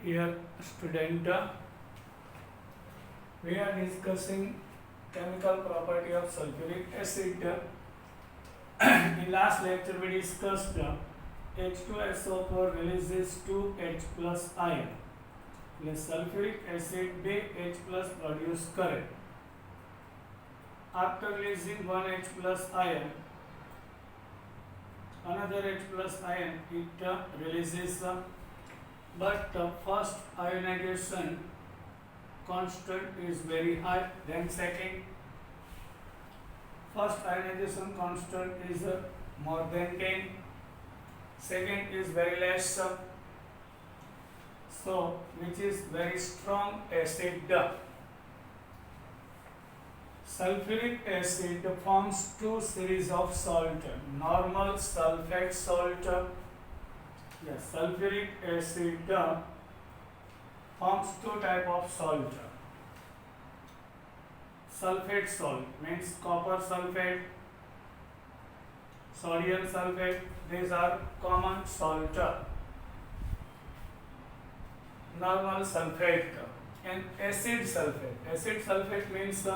Dear student, we are discussing chemical property of sulfuric acid. In last lecture we discussed H2SO4 releases 2H plus ion. એટલે sulfuric acid 2H plus produce કરે. After releasing 1H plus ion, another H plus ion it releases, but the first ionization constant is very high. Then second, first ionization constant is more than 10. Second is very less. So which is very strong acid. Sulfuric acid forms two series of salt. Normal sulfate salt. Yes, sulfuric acid forms two type of salt. Sulfate salt means copper sulfate, sodium sulfate. These are common salt. Normal sulfate and acid sulfate. Acid sulfate means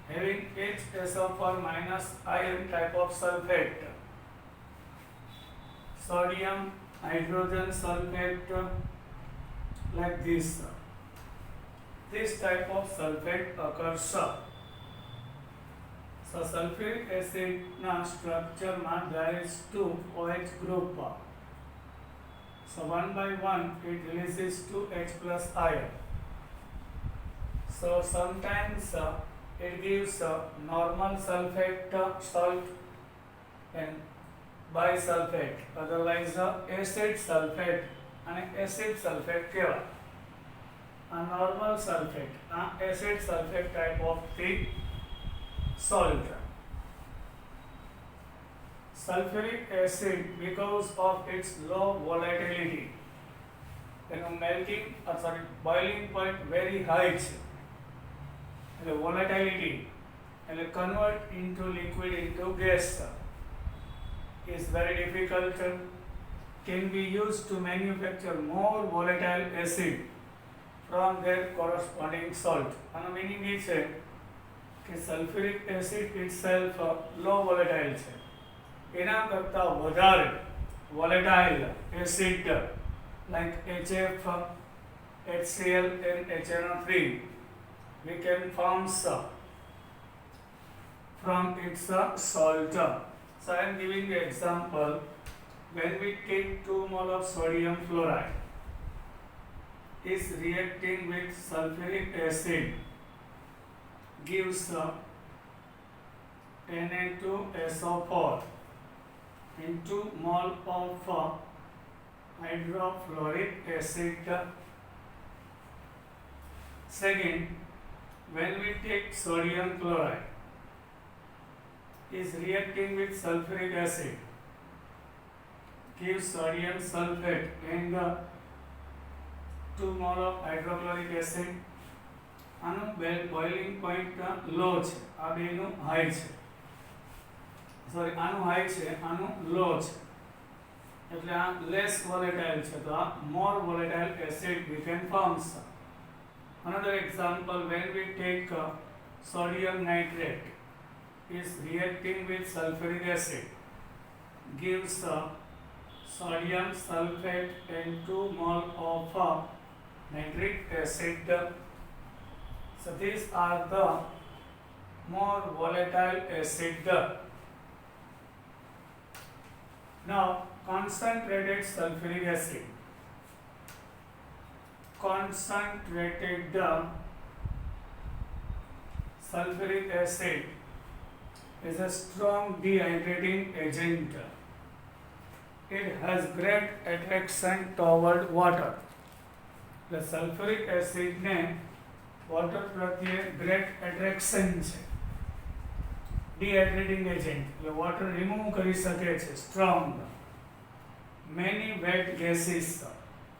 having HSO4 minus iron type of sulfate. Sodium, hydrogen sulfate, like this. This type of sulfate occurs. So sulfuric acid na structure ma there is two OH group. So one by one it releases 2H plus ion. So sometimes it gives normal sulfate salt and bisulfate, otherwise acid sulfate and acid sulfate kehવાય. A normal sulfate, acid sulfate type of the salt. Sulfuric acid, because of its low volatility, boiling point very high છે, એટલે volatility એટલે convert into liquid into gas is very difficult. Can be used to manufacture more volatile acid from their corresponding salt. આનો meaning એ છે કે sulfuric acid itself low volatile છે, એના કરતાં વધારે volatile acid like HF, HCl and HNO3 we can form from its salt. So I am giving the example. When we take 2 mole of sodium fluoride is reacting with sulfuric acid gives Na2SO4 and 2 mole of hydrofluoric acid. Second, when we take sodium chloride is reacting with sulfuric acid gives sodium sulfate and 2 mole of hydrochloric acid. આનું boiling point લો છે, આ બેનું high છે, sorry આનું high છે, આનું લો છે, એટલે આ લેસ વોલેટાઇલ છે, તો આ more volatile acid we can form. Another example, when we take sodium nitrate is reacting with sulfuric acid gives sodium sulfate and 2 mole of nitric acid. So these are the more volatile acid. Now concentrated sulfuric acid. Concentrated sulfuric acid is a strong dehydrating agent. It has great attraction toward water. The sulfuric acid ने water प्रत्ये great attraction છે. Dehydrating agent એટલે water remove કરી શકે છે, strong. Many wet gases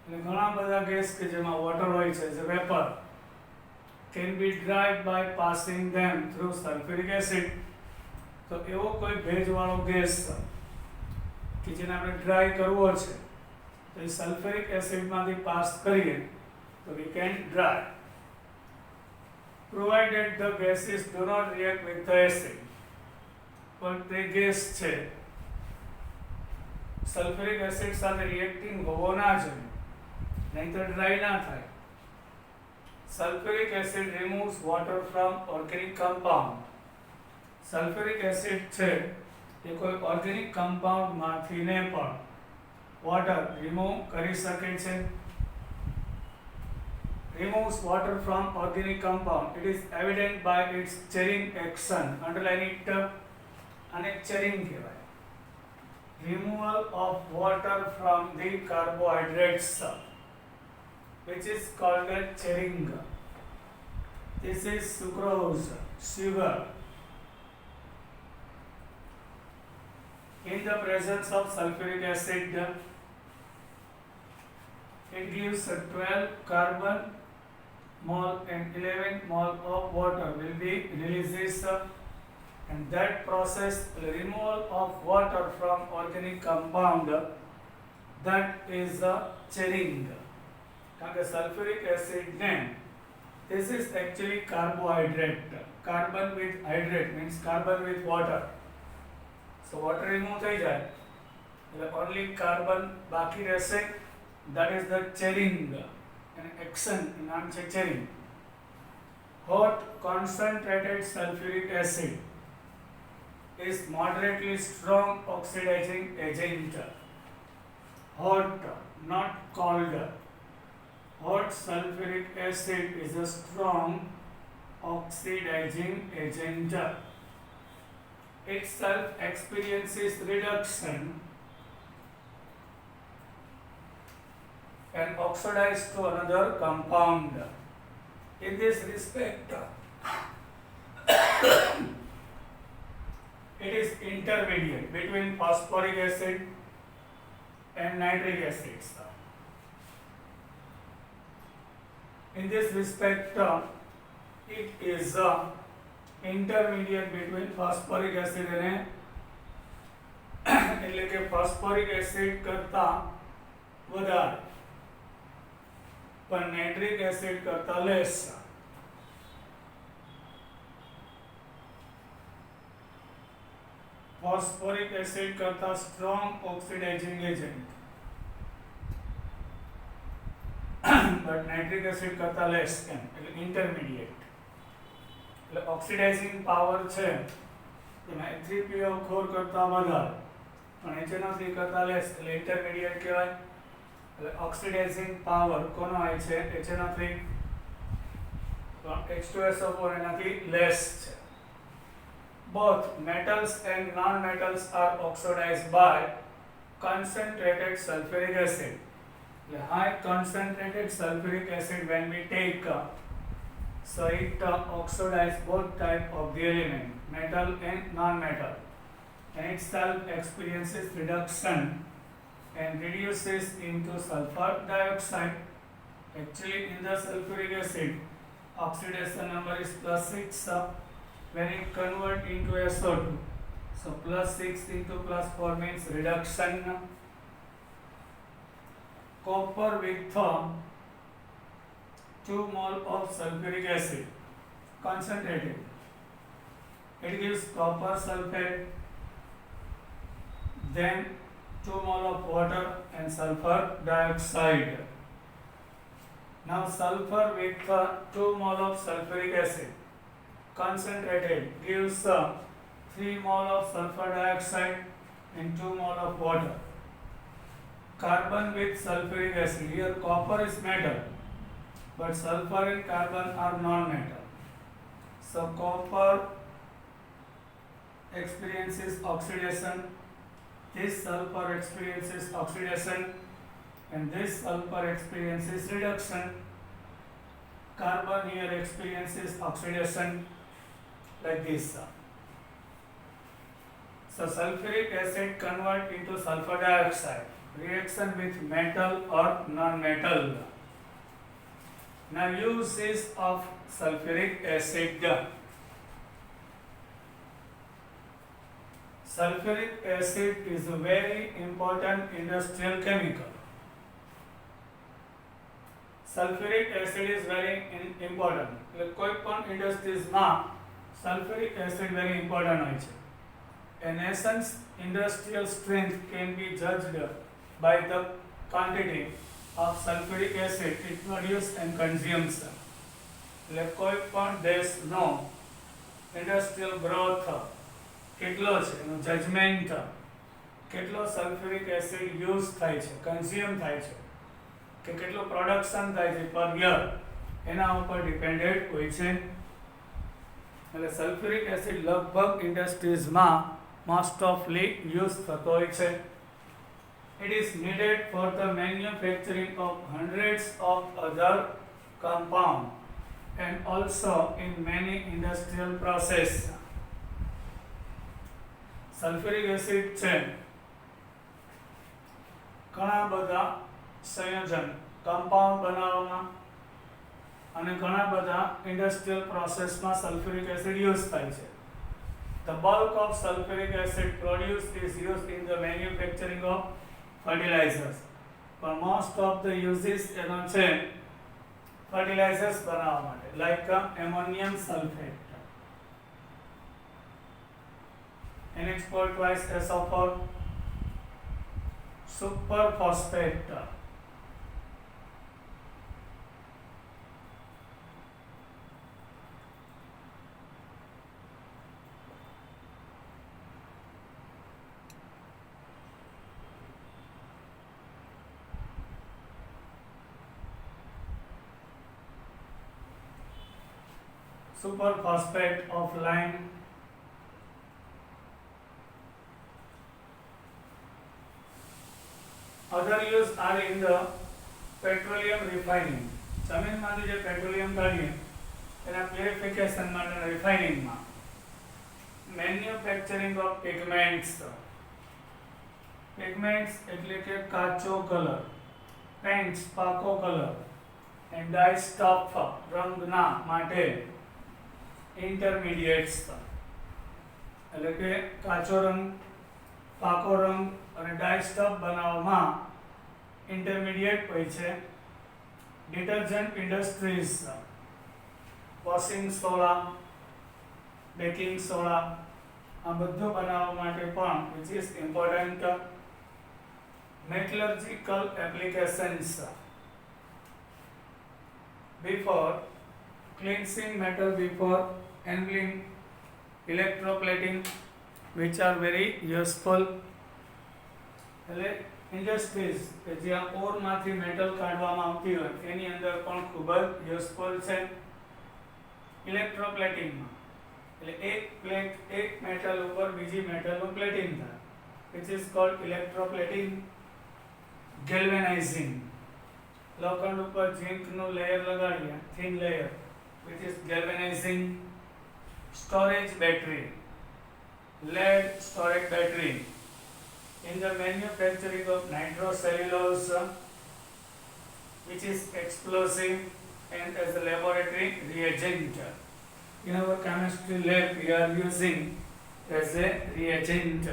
એટલે ઘણા બધા gas કે જેમાં water હોય છે, જે vapor can be dried by passing them through sulfuric acid. તો એવો કોઈ ભેજવાળો ગેસ કે જેને આપણે ડ્રાય કરવો છે તો એ સલ્ફ્યુરિક એસિડમાંથી પાસ કરીએ તો we can dry. Provided the gases do not react with the acid. પણ તે ગેસ છે સલ્ફ્યુરિક એસિડ સાથે રિએક્ટિંગ હોવો ના જોઈએ, નહીં તો ડ્રાય ના થાય. Sulfuric acid removes water from organic compound. Sulphuric acid છે એ કોઈ ઓર્ગેનિક કમ્પાઉન્ડ માંથી ને પણ વોટર રિમૂવ કરી શકે છે. Removes water from organic compound. It is evident by its churning action. Underline it. અને churning કહેવાય. Removal of water from the carbohydrates, which is called as churning. This is sucrose, sugar. In the presence of sulfuric acid, it gives 12 carbon mole and 11 mole of water will be released, and that process removal of water from organic compound, that is churning. કારણ કે sulfuric acid ને this is actually carbohydrate. Carbon with hydrate means carbon with water. So water remove થઈ જાય એટલે only carbon બાકી રહેશે. That is the churning. An action નામ છે churning. Hot concentrated sulfuric acid is moderately strong oxidizing agent. Hot, not cold. Hot sulfuric acid is a strong oxidizing agent. Itself experiences reduction and oxidize to another compound. In this respect, it is intermediate between phosphoric acid and nitric acids. In this respect, it is intermediate between phosphoric acid and એટલે કે phosphoric acid કરતા વધારે પણ nitric acid કરતા less. Phosphoric acid કરતા strong oxidising agent, but nitric acid કરતા less કેમ એટલે ઇન્ટરમીડિયેટ. એટલે ઓક્સિડાઇઝિંગ પાવર છે એમાં H3PO4 કરતા વધારે પણ HNO3 કરતા લેસ એટલે ઇન્ટરમીડિયેટ કહેવાય. ઓક્સિડાઇઝિંગ પાવર કોનો હોય છે HNO3, તો H2SO4 એનાથી લેસ છે. Both metals and non-metals are oxidized by concentrated sulfuric acid. High concentrated sulfuric acid when we take, so it oxidize both type of the element, metal and non-metal, and itself experiences reduction and reduces into sulfur dioxide. Actually, in the sulfuric acid, oxidation number is +6 when it convert into SO2. So +6 into +4 means reduction. Copper with 2 mole of sulfuric acid concentrated. It gives copper sulfate, then 2 mole of water and sulfur dioxide. Now sulfur with 2 mole of sulfuric acid concentrated gives 3 mole of sulfur dioxide and 2 mole of water. Carbon with sulfuric acid, here copper is metal but sulfur and carbon are non-metal. So copper experiences oxidation, this sulfur experiences oxidation, and this sulfur experiences reduction. Carbon here experiences oxidation like this. So sulfuric acid convert into sulfur dioxide, reaction with metal or non-metal. Now uses of sulfuric acid. Sulfuric acid is a very important industrial chemical. Sulphuric acid is very important. એટલે કોઈ પણ ઇન્ડસ્ટ્રીઝમાં sulphuric acid very important હોય છે. A nation's industrial strength can be judged by the quantity of sulfuric acid it produces and consumes. એટલે કોઈ પણ દેશનો industrial growth કેટલો છે એનું જજમેન્ટ કેટલો સલ્ફ્યુરિક એસિડ યુઝ થાય છે, કન્ઝ્યુમ થાય છે, કે કેટલું પ્રોડક્શન થાય છે પર યર, એના ઉપર ડિપેન્ડેડ હોય છે. એટલે સલ્ફ્યુરિક એસિડ લગભગ ઇન્ડસ્ટ્રીઝમાં મોસ્ટ ઓફલી યુઝ થતો હોય છે. It is needed for the manufacturing of hundreds of other compounds and also in many industrial process. Sulphuric acid છે ઘણા બધા સંયોજન કમ્પાઉન્ડ બનાવવામાં અને ઘણા બધા ઇન્ડસ્ટ્રીયલ પ્રોસેસમાં સલ્ફ્યુરિક એસિડ યુઝ થાય છે. The bulk of sulfuric acid produced is used in the manufacturing of fertilizers. But most of the uses એનો છે fertilizers બનાવવા માટે, like ammonium sulfate. NH4 twice SO4, superphosphate. Superphosphate of lime. Other use are in the petroleum refining. જમીનમાંથી જે petroleum કાઢીએ એના purification માટે રિફાઇનિંગમાં. Manufacturing of પિગમેન્ટ્સ. પિગમેન્ટ્સ એટલે કે કાચો કલર, પેન્ટ્સ પાકો કલર, એન્ડ ડાય સ્ટફ રંગના માટે ઇન્ટરમીડિયેટ્સ. એટલે કે કાચો રંગ, પાકો રંગ અને ડાય સ્ટફ બનાવવામાં ઇન્ટરમીડિયેટ હોય છે. Detergent industries, washing soda, baking soda, આ બધું બનાવવા માટે પણ which is important. Metallurgical applications. Before cleansing metal, before handling, electroplating, which are very useful. એટલે ઇન્ડસ્ટ્રીઝ કે જ્યાં ઓરમાંથી મેટલ કાઢવામાં આવતી હોય એની અંદર પણ ખૂબ જ યુઝફુલ છે. ઇલેક્ટ્રોપ્લેટિંગમાં એટલે એક મેટલ ઉપર બીજી મેટલનું પ્લેટિંગ થાય, which is called electroplating. galvanizing, લોખંડ ઉપર ઝિંકનું લેયર લગાડીએ, thin layer, which is galvanizing. storage battery, lead storage battery. In the manufacturing of nitrocellulose, which is explosive and as a laboratory reagent. In our chemistry lab we are using as a reagent.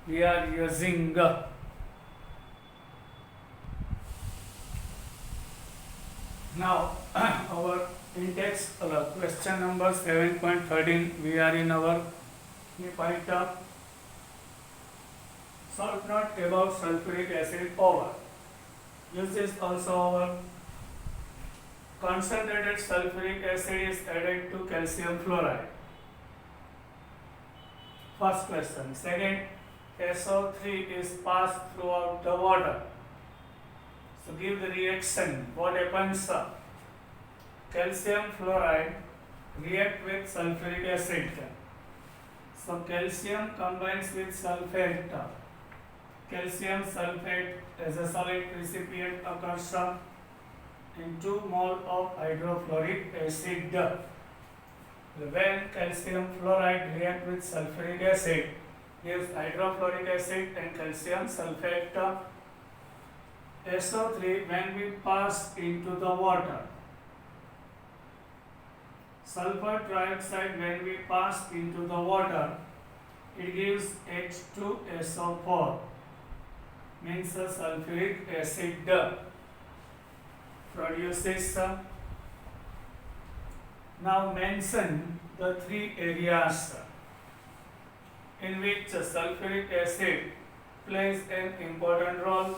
We are using now our in-text question number 7.13. We are in our point of salt not above sulfuric acid over. Uses also over. Concentrated sulfuric acid is added to calcium fluoride. First question. Second, SO3 is passed throughout the water. So give the reaction. What happens? Calcium fluoride react with sulfuric acid. So calcium combines with sulfate. Calcium sulfate as a solid recipient occurs in 2 mole of hydrofluoric acid. When calcium fluoride react with sulfuric acid, gives hydrofluoric acid and calcium sulfate. SO3 when we pass into the water. Sulfur trioxide when we pass into the water, it gives H2SO4, means a sulfuric acid. produces. Now mention the three areas in which sulfuric acid plays an important role.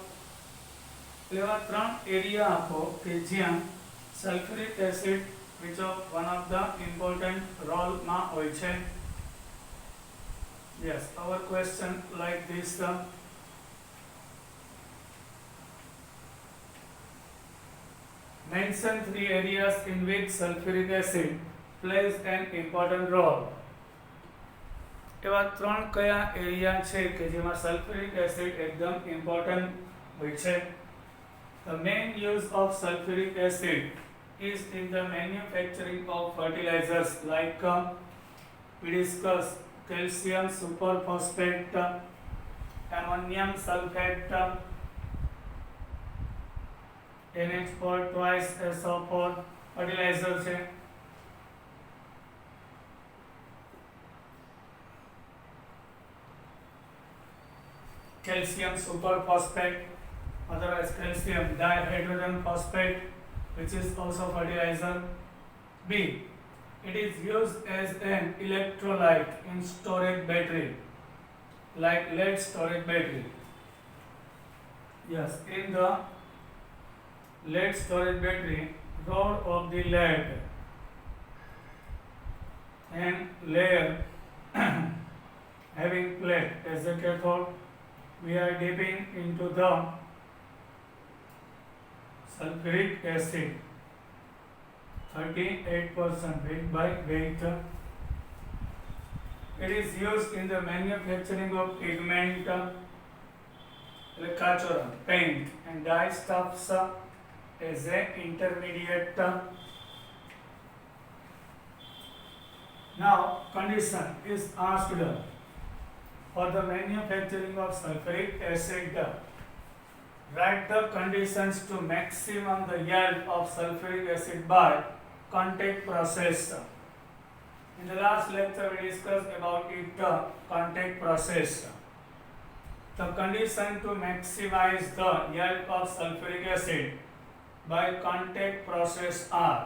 એવા ત્રણ area આપો કે જ્યાં sulphuric acid which of one of the important role માં હોય છે. Yes, our question like this. Mention three areas in which sulfuric acid plays an important role. એવા ત્રણ કયા એરિયા છે કે જેમાં સલ્ફ્યુરિક એસિડ એકદમ ઇમ્પોર્ટન્ટ હોય છે. The main use of sulfuric acid is in the manufacturing of fertilizers like we discussed calcium superphosphate, ammonium sulfate, NH4 twice SO4 fertilizer છે. Calcium superphosphate, otherwise calcium dihydrogen phosphate, which is also fertilizer. B. It is used as an electrolyte in storage battery, like lead storage battery. Yes, in the lead storage battery, rod of the lead and layer having plate as a cathode, we are dipping into the sulfuric acid 38% weight by weight. It is used in the manufacturing of pigment, kacho rang, paint and dye stuffs as a intermediate. Now condition is asked for the manufacturing of sulfuric acid. Write the conditions to maximum the yield of sulfuric acid by contact process. In the last lecture we discussed about it, contact process. The condition to maximize the yield of sulfuric acid by contact process are: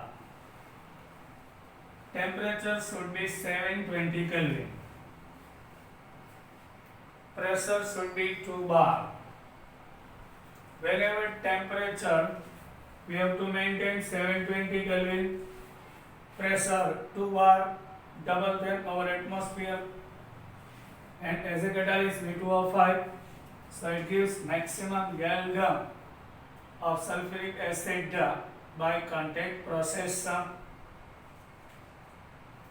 temperature should be 720 Kelvin, pressure should be 2 bar. Whenever temperature we have to maintain 720 Kelvin, pressure 2 bar, double than our atmosphere, and as a catalyst V2O5, so it gives maximum yield of sulfuric acid by contact process.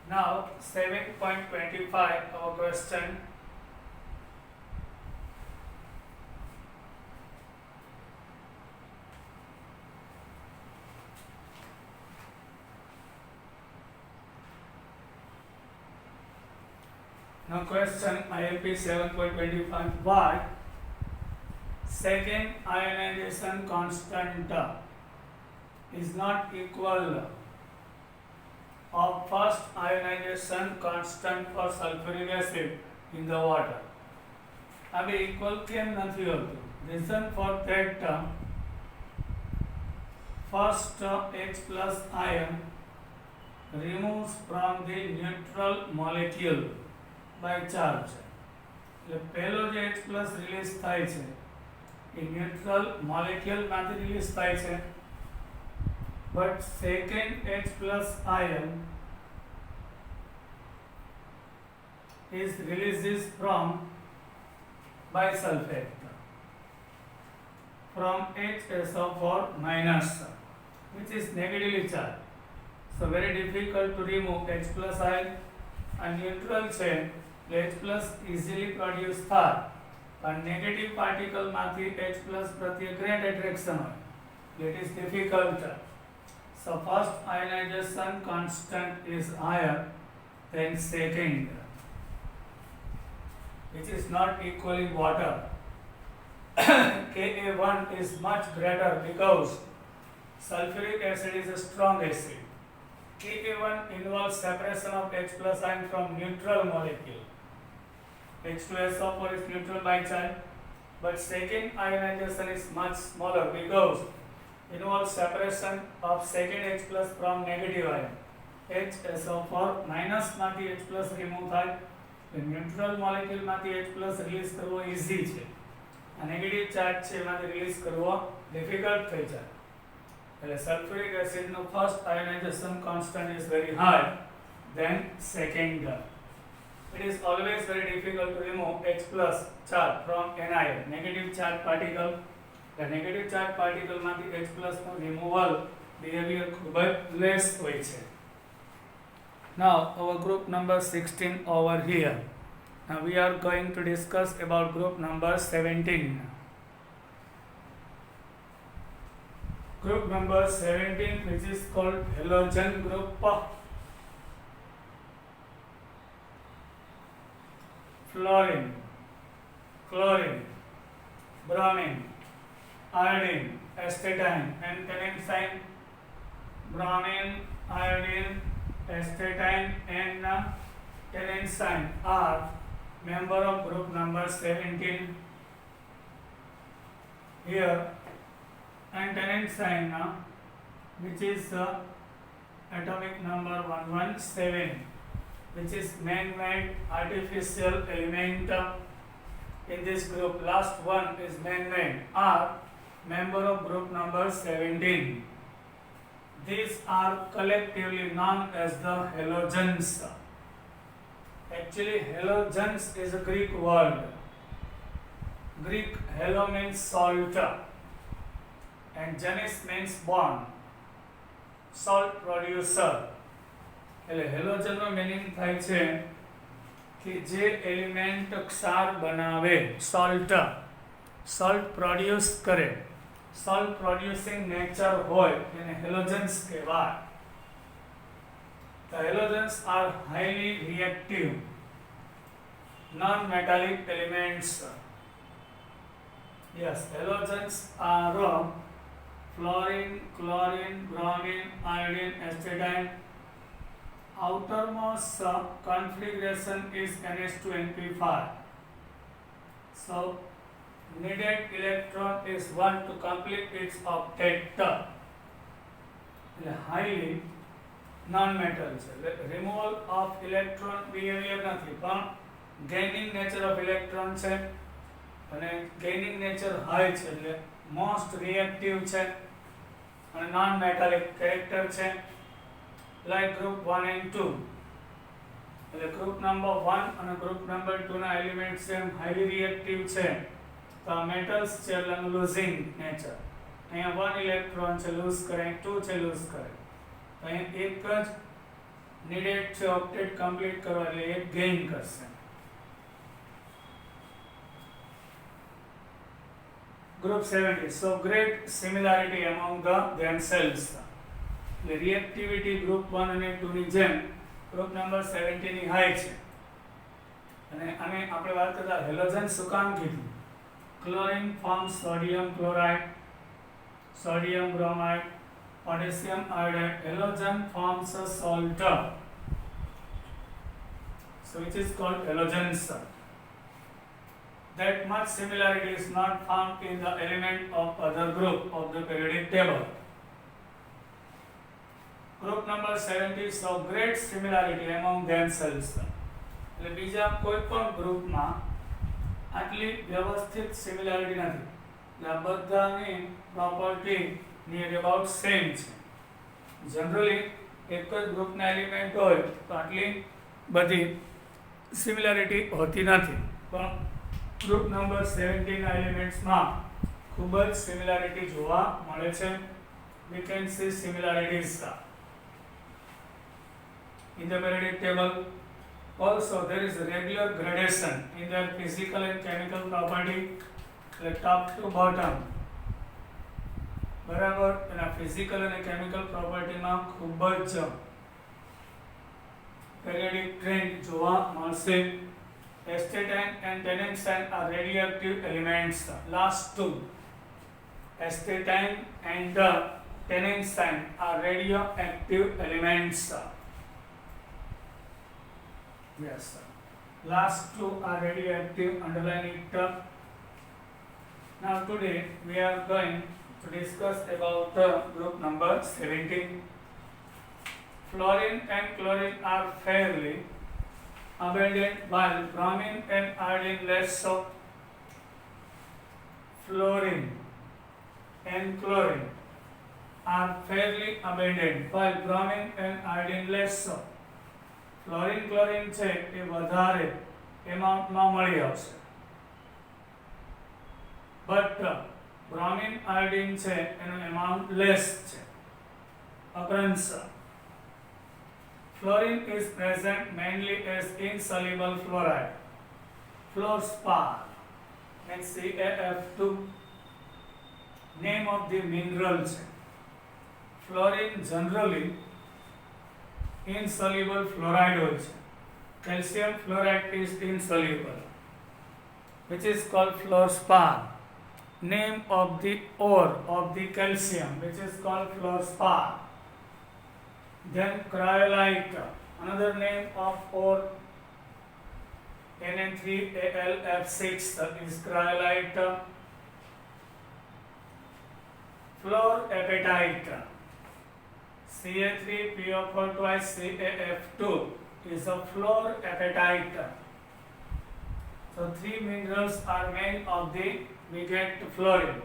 Now 7.25 our question. Now question ILP 7.25. Why second ionization constant is not equal of first ionization constant for sulfuric acid in the water? अब equal केम नहीं होती? Reason for that, first H plus ion removes from the neutral molecule by charge. એટલે પહેલો જે H plus release થાય છે એ neutral molecule માંથી release થાય છે, but second H plus ion is releases from bisulfate from HSO4 minus, which is negatively charged. So very difficult to remove H plus ion. A neutral chain H plus easily produce થાય, પણ negative particle માંથી H plus પ્રત્યે great attraction હોય. It is difficult. So first ionization constant is higher than second, which is not equal in water. Ka1 is much greater because sulfuric acid is a strong acid. Ka1 involves separation of H plus ion from neutral molecule. H2SO4 is neutral by charge, but second ionization is much smaller because involves separation of second H plus from negative ion. H so for minus માંથી H plus remove થાય એટલે neutral molecule માંથી H plus release કરવો easy છે. આ negative charge છે એમાંથી release કરવો ડિફિકલ્ટ થઈ જાય. એટલે સલ્ફ્યુરિક એસિડ નો first ionisation constant is very high then second. It is always very difficult to remove H plus charge from anion, negative charge particle. The negative charge particle માંથી H plus નો removal behavior ખૂબ જ less હોય છે. Now our group number 16 over here. Now we are going to discuss about group number 17. Group number 17, which is called halogen group. Fluorine, chlorine, bromine, iodine, astatine, and tennessine. Bromine, iodine, astatine, and tennessine are member of group number 17. Here, and tennessine, which is atomic number 117, which is man-made artificial element in this group. Last one is man-made, are member of group number 17. These are collectively known as the halogens. Actually, halogens is a Greek word. Greek halo means salt and genes means bond, salt producer. એટલે હેલોજનનો meaning થાય છે કે જે element ક્ષાર બનાવે, salt produce કરે, salt producing nature હોય એને હેલોજન્સ કહેવાય. The halogens are highly reactive non-metallic elements. Yes, halogens are fluorine, chlorine, bromine, iodine, astatine. Outermost configuration is NH2NP5. So needed electron is 1 to complete its octet. Highly non-metal છે. Removal of electron behavior નથી, પણ gaining nature of electron છે અને gaining nature high છે, એટલે most reactive છે અને non-metallic character છે. Like group 1 and 2. એટલે group number 1 અને group number 2 ના એલિમેન્ટ્સ છે highly reactive છે. તો metals છે એટલે losing nature. અહીંયા 1 ઇલેક્ટ્રોન છે લૂઝ કરે, 2 છે લૂઝ કરે. તો અહીંયા એક જ needed છે octet complete કરવા, એટલે એક gain કરશે. Group 70. So great similarity among themselves. The reactivity group 1 અને 2 ની જેમ group number 70 ની હાઈ છે. અને આપણે વાત કરતા હેલોજન શું કામ કીધું? Chlorine forms sodium chloride, sodium bromide, potassium iodide. Halogen forms a salt, so which is called halogens. That much similarity is not found in the element of other group of the periodic table. Group number 70 show great similarity among themselves. એટલે બીજા કોઈ પણ ગ્રુપમાં આટલી વ્યવસ્થિત similarity નથી. એટલે આ બધાની પ્રોપર્ટી નિયર અબાઉટ સેમ છે. જનરલી એક જ ગ્રુપના એલિમેન્ટ હોય તો આટલી બધી સિમિલારિટી હોતી નથી, પણ ગ્રુપ નંબર 17 ના એલિમેન્ટ્સમાં ખૂબ જ સિમિલારિટી જોવા મળે છે. We can see similarities in the periodic table. Also there is a regular gradation in their physical and chemical property, like top to bottom. બરાબર, એના physical અને chemical property માં ખૂબ જ periodic trend જોવા મળશે. Astatine and tennessine are radioactive elements. Last two, astatine and tennessine are radioactive elements. Yes, sir. Last two are radioactive, underline it. Now today we are going to discuss about group number 17. Fluorine and chlorine are fairly abundant while bromine and iodine less so. Fluorine and chlorine are fairly abundant while bromine and iodine less so. Fluorine chlorine છે એ વધારે એમાઉન્ટમાં મળી આવશે, but bromine iodine છે એનો amount less છે. occurrence: fluorine is present mainly as insoluble fluoride, fluorspar, and CaF2 name of the mineral છે. Fluorine generally insoluble fluoride હોય છે. Calcium fluoride is insoluble, which is called fluorspar. Name of the ore of the calcium, which is called fluorspar. Then cryolite, another name of ore Na3Al(F6) is cryolite. Fluorapatite, Ca3PO4 twice CaF2 is a fluorapatite. So three minerals are made of the we get fluorine,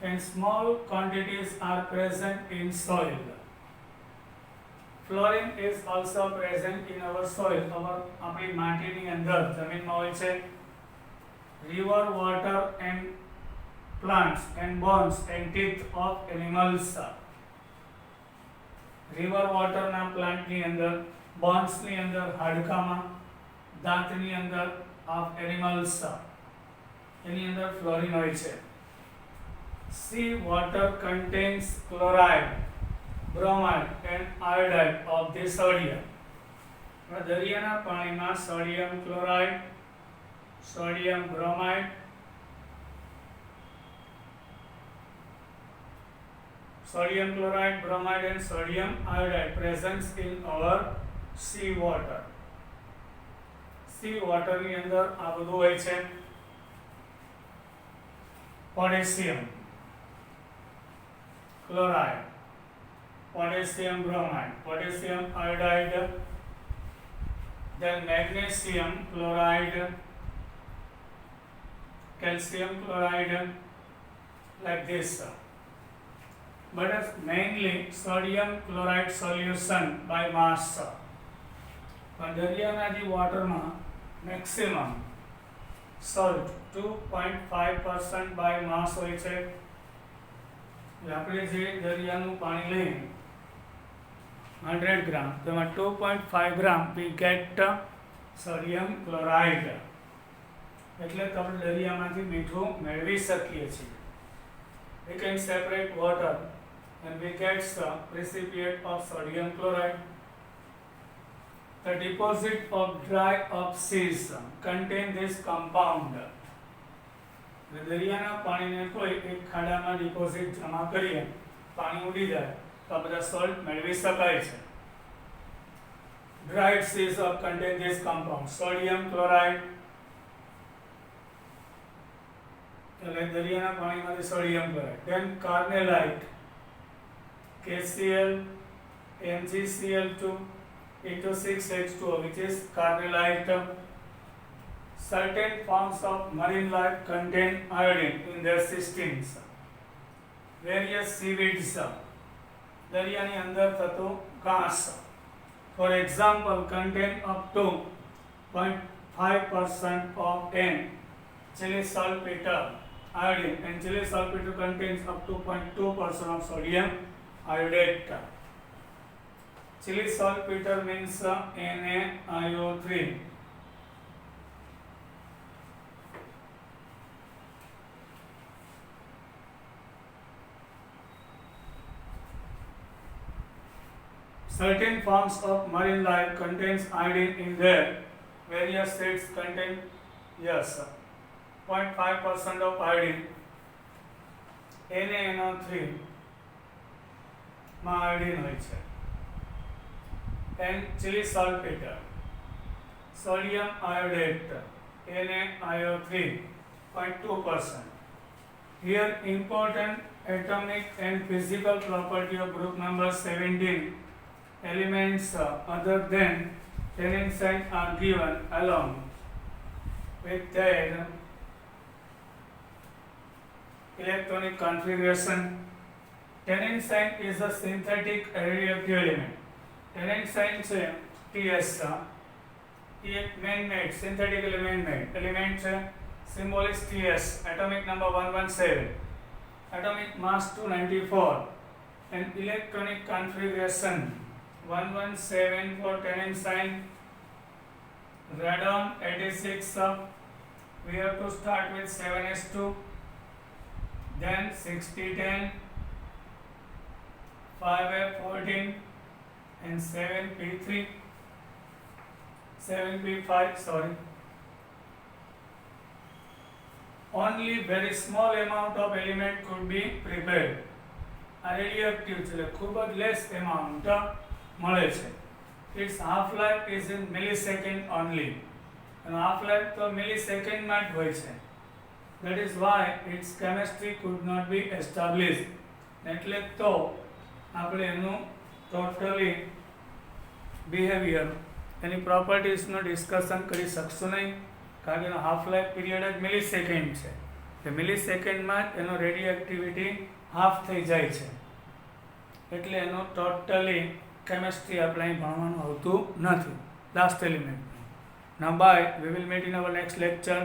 and small quantities are present in soil. Fluorine is also present in our soil. આપણી માટીની અંદર જમીનમાં હોય છે. River water and plants and bones and teeth of animals. River water ના plant ની અંદર, bones ની અંદર, હાડકામાં, દાંતની અંદર of animals. એની અંદર ફ્લોરિન હોય છે. Sea water contains chloride, bromide and iodide of the sodium. દરિયાના પાણીમાં sodium chloride, sodium bromide, sodium chloride, bromide and sodium iodide presence in our sea water. Sea water ની અંદર આ બધું હોય છે. Potassium chloride, potassium bromide, potassium iodide, then magnesium chloride, calcium chloride, like this. But it's mainly sodium chloride solution by mass. પણ દરિયાના જે વોટરમાં maximum salt 2.5% by mass હોય છે. આપણે જે દરિયાનું પાણી લઈએ 100 ગ્રામ, તેમાં 2.5 ગ્રામ we get sodium chloride. એટલે તો આપણે દરિયામાંથી મીઠું મેળવી શકીએ છીએ. We can separate water and we get the precipitate of sodium chloride. The deposit of dry up seas contain this compound. દરિયાના પાણીને કોઈ એક ખાડામાં ડિપોઝિટ જમા કરીએ, પાણી ઉડી જાય તો આ બધા સોલ્ટ મેળવી શકાય છે. Dried seas contain this compound, sodium chloride. એટલે દરિયાના પાણીમાંથી sodium chloride. Then carnallite, KCl, MgCl2 into 6H2O, which is carnallite. Certain forms of marine life contain iodine in their systems. Various seaweeds, દરિયાની અંદર થતું ઘાસ, for example, contain up to 0.5% of N chili saltpeter iodine, and chili saltpeter contains up to 0.2% of sodium iodate. Chili saltpeter means NaIO3. Certain forms of marine life contains iodine in their various states contain, yes, 0.5% of iodine. NaNO3 માં iodine હોય છે. And chili saltpeter, sodium iodate, NaIO3 0.2%. Here important atomic and physical property of group number 17 elements other than tennessine are given along with their electronic configuration. Tennessine is a synthetic radioactive element. Tennessine છે TS એ એક man-made synthetically man-made element છે. Symbol is TS. Atomic number 117. Atomic mass 294 and electronic configuration 117 for tennessine. Radon 86. We have to start with 7s2, then 6010, 5f14 and 7p5. Only very small amount of element could be prepared. આ radioactive છે એટલે ખૂબ જ less amount મળે છે. Its half life is in millisecond only. એનો half life તો મિલિસેકન્ડમાં જ હોય છે. That is why its chemistry could not be established. એટલે તો આપણે એનું ટોટલી બિહેવિયર એની પ્રોપર્ટીઝનું ડિસ્કશન કરી શકશું નહીં, કારણ કે એનો હાફ લાઈફ પીરિયડ જ મિલિસેકન્ડ છે. એટલે મિલિસેકન્ડમાં જ એનો રેડિયોએક્ટિવિટી હાફ થઈ જાય છે. એટલે એનું ટોટલી કેમેસ્ટ્રી આપણે અહીં ભણવાનું આવતું નથી. Last element. Now bye. We will meet in our next lecture.